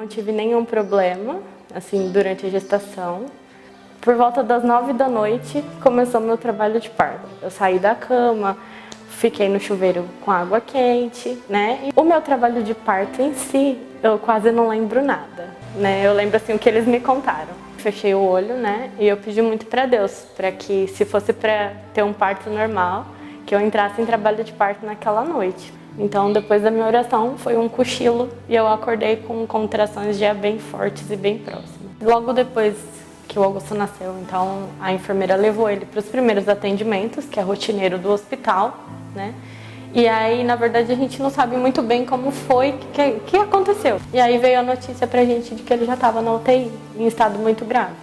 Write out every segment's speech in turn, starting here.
não tive nenhum problema, assim, durante a gestação. Por volta das 9 da noite, começou meu trabalho de parto. Eu saí da cama, fiquei no chuveiro com água quente, né? E o meu trabalho de parto em si, eu quase não lembro nada, né? Eu lembro, assim, o que eles me contaram. Fechei o olho, né? E eu pedi muito para Deus, para que, se fosse para ter um parto normal, que eu entrasse em trabalho de parto naquela noite. Então, depois da minha oração, foi um cochilo e eu acordei com contrações já bem fortes e bem próximas. Logo depois que o Augusto nasceu, então a enfermeira levou ele para os primeiros atendimentos, que é rotineiro do hospital, né? E aí, na verdade, a gente não sabe muito bem como foi, que aconteceu. E aí veio a notícia pra gente de que ele já estava na UTI, em estado muito grave.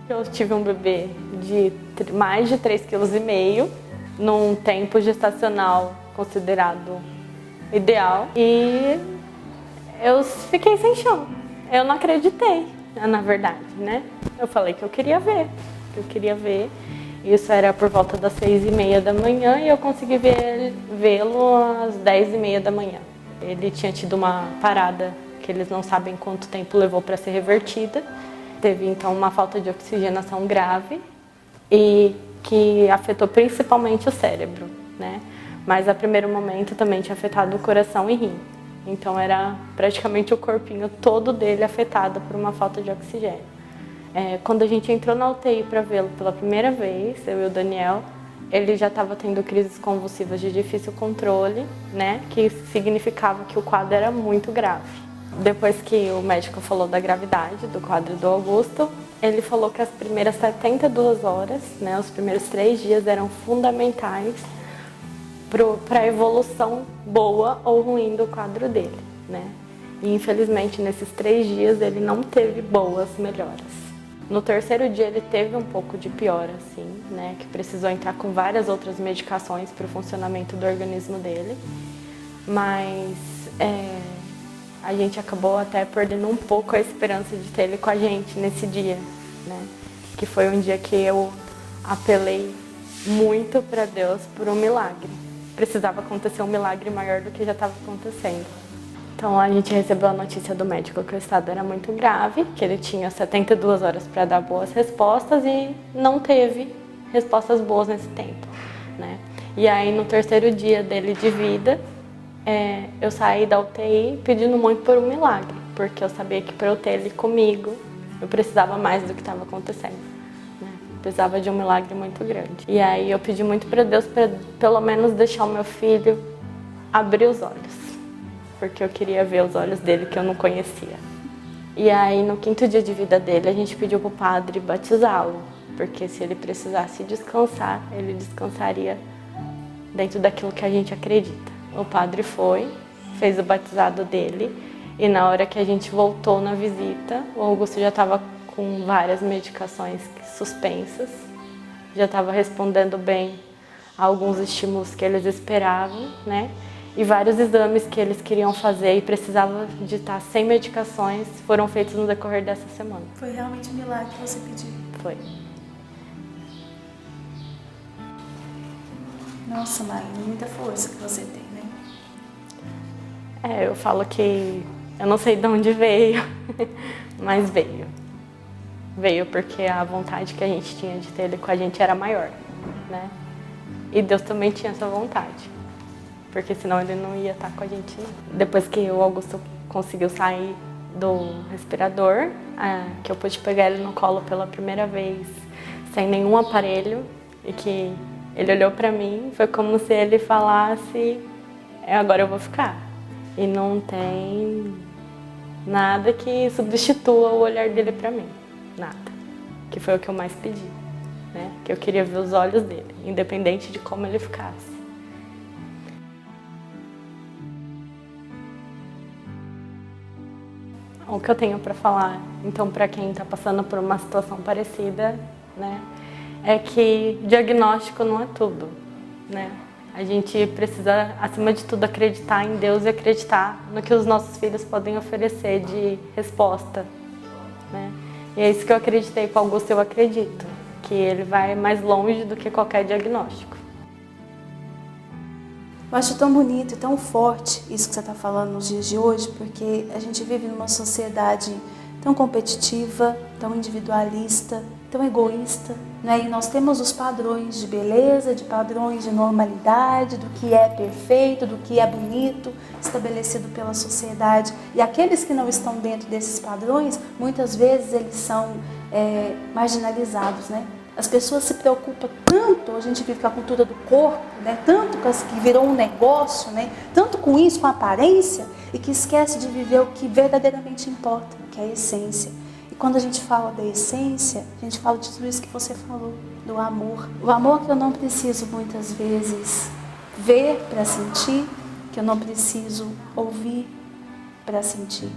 Eu tive um bebê de mais de 3,5 kg, num tempo gestacional considerado ideal. E eu fiquei sem chão. Eu não acreditei, na verdade, né? Eu falei que eu queria ver. Isso era por volta das 6h30 da manhã e eu consegui vê-lo às 10h30 da manhã. Ele tinha tido uma parada que eles não sabem quanto tempo levou para ser revertida. Teve então uma falta de oxigenação grave e que afetou principalmente o cérebro, né? Mas a primeiro momento também tinha afetado o coração e rim. Então era praticamente o corpinho todo dele afetado por uma falta de oxigênio. Quando a gente entrou na UTI para vê-lo pela primeira vez, eu e o Daniel, ele já estava tendo crises convulsivas de difícil controle, né? Que significava que o quadro era muito grave. Depois que o médico falou da gravidade do quadro do Augusto, ele falou que as primeiras 72 horas, né, os primeiros 3 dias eram fundamentais para a evolução boa ou ruim do quadro dele, né? E infelizmente nesses 3 dias ele não teve boas melhoras. No terceiro dia ele teve um pouco de piora, assim, né? Que precisou entrar com várias outras medicações para o funcionamento do organismo dele. Mas a gente acabou até perdendo um pouco a esperança de ter ele com a gente nesse dia, né? Que foi um dia que eu apelei muito para Deus por um milagre. Precisava acontecer um milagre maior do que já estava acontecendo. Então a gente recebeu a notícia do médico que o estado era muito grave, que ele tinha 72 horas para dar boas respostas e não teve respostas boas nesse tempo, né? E aí no terceiro dia dele de vida, eu saí da UTI pedindo muito por um milagre, porque eu sabia que para eu ter ele comigo, eu precisava mais do que estava acontecendo, né? Eu precisava de um milagre muito grande. E aí eu pedi muito para Deus para pelo menos deixar o meu filho abrir os olhos, porque eu queria ver os olhos dele que eu não conhecia. E aí no 5º dia de vida dele, a gente pediu para o padre batizá-lo, porque se ele precisasse descansar, ele descansaria dentro daquilo que a gente acredita. O padre foi, fez o batizado dele, e na hora que a gente voltou na visita, o Augusto já estava com várias medicações suspensas, já estava respondendo bem a alguns estímulos que eles esperavam, né? E vários exames que eles queriam fazer e precisavam de estar sem medicações foram feitos no decorrer dessa semana. Foi realmente um milagre que você pediu? Foi. Nossa, Mari, muita força que você tem, né? Eu falo que eu não sei de onde veio, mas veio. Veio porque a vontade que a gente tinha de ter ele com a gente era maior, né? E Deus também tinha essa vontade, porque senão ele não ia estar com a gente, não. Depois que o Augusto conseguiu sair do respirador, que eu pude pegar ele no colo pela primeira vez, sem nenhum aparelho, e que ele olhou pra mim, foi como se ele falasse, agora eu vou ficar. E não tem nada que substitua o olhar dele pra mim, nada. Que foi o que eu mais pedi, né? Que eu queria ver os olhos dele, independente de como ele ficasse. O que eu tenho para falar, então, para quem está passando por uma situação parecida, né, é que diagnóstico não é tudo, né? A gente precisa, acima de tudo, acreditar em Deus e acreditar no que os nossos filhos podem oferecer de resposta, né? E é isso que eu acreditei com o Augusto, eu acredito, que ele vai mais longe do que qualquer diagnóstico. Eu acho tão bonito e tão forte isso que você está falando nos dias de hoje, porque a gente vive numa sociedade tão competitiva, tão individualista, tão egoísta, né? E nós temos os padrões de beleza, de padrões de normalidade, do que é perfeito, do que é bonito, estabelecido pela sociedade. E aqueles que não estão dentro desses padrões, muitas vezes eles são marginalizados, né? As pessoas se preocupam tanto, a gente vive com a cultura do corpo, né? Tanto que virou um negócio, né? Tanto com isso, com a aparência, e que esquece de viver o que verdadeiramente importa, que é a essência. E quando a gente fala da essência, a gente fala de tudo isso que você falou, do amor. O amor que eu não preciso muitas vezes ver para sentir, que eu não preciso ouvir para sentir.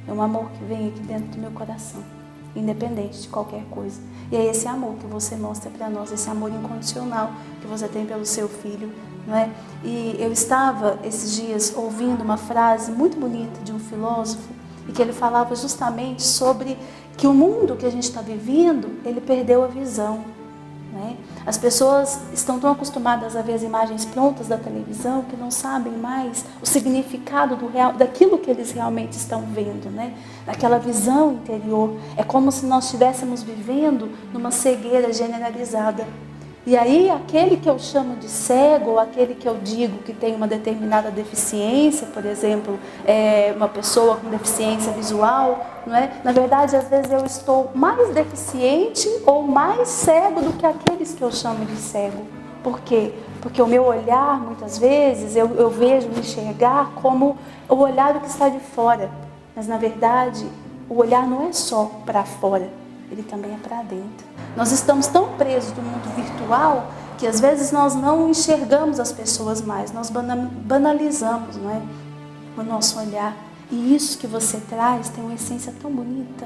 É um amor que vem aqui dentro do meu coração, independente de qualquer coisa. E é esse amor que você mostra para nós, esse amor incondicional que você tem pelo seu filho, não é? E eu estava esses dias ouvindo uma frase muito bonita de um filósofo, e que ele falava justamente sobre que o mundo que a gente está vivendo, ele perdeu a visão, né? As pessoas estão tão acostumadas a ver as imagens prontas da televisão que não sabem mais o significado do real, daquilo que eles realmente estão vendo, né? Daquela visão interior. É como se nós estivéssemos vivendo numa cegueira generalizada. E aí aquele que eu chamo de cego, ou aquele que eu digo que tem uma determinada deficiência, por exemplo, uma pessoa com deficiência visual, não é? Na verdade, às vezes eu estou mais deficiente ou mais cego do que aqueles que eu chamo de cego. Por quê? Porque o meu olhar, muitas vezes, eu vejo me enxergar como o olhar do que está de fora. Mas, na verdade, o olhar não é só para fora, ele também é para dentro. Nós estamos tão presos do mundo virtual que às vezes nós não enxergamos as pessoas mais, nós banalizamos, não é? O nosso olhar. E isso que você traz tem uma essência tão bonita.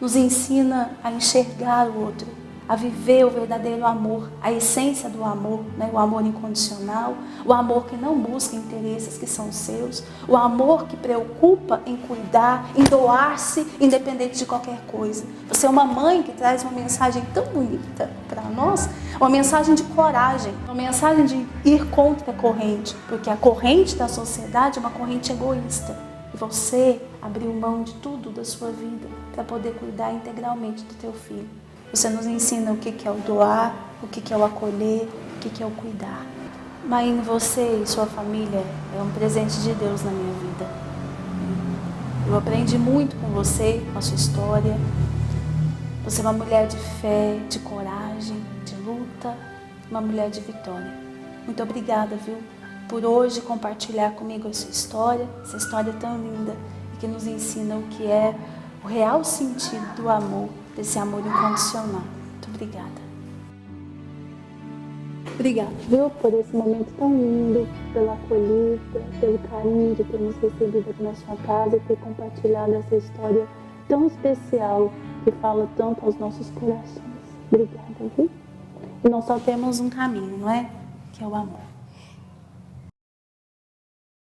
Nos ensina a enxergar o outro, a viver o verdadeiro amor, a essência do amor, né? O amor incondicional, o amor que não busca interesses que são seus, o amor que preocupa em cuidar, em doar-se, independente de qualquer coisa. Você é uma mãe que traz uma mensagem tão bonita para nós, uma mensagem de coragem, uma mensagem de ir contra a corrente, porque a corrente da sociedade é uma corrente egoísta. E você abriu mão de tudo da sua vida para poder cuidar integralmente do teu filho. Você nos ensina o que é o doar, o que é o acolher, o que é o cuidar. Mãe, você e sua família é um presente de Deus na minha vida. Eu aprendi muito com você, com a sua história. Você é uma mulher de fé, de coragem, de luta, uma mulher de vitória. Muito obrigada, viu? Por hoje compartilhar comigo a sua história, essa história tão linda, que nos ensina o que é o real sentido do amor, desse amor incondicional. Muito obrigada. Obrigada, viu, por esse momento tão lindo, pela acolhida, pelo carinho de ter nos recebido aqui na sua casa e ter compartilhado essa história tão especial que fala tanto aos nossos corações. Obrigada, viu? E nós só temos um caminho, não é? Que é o amor.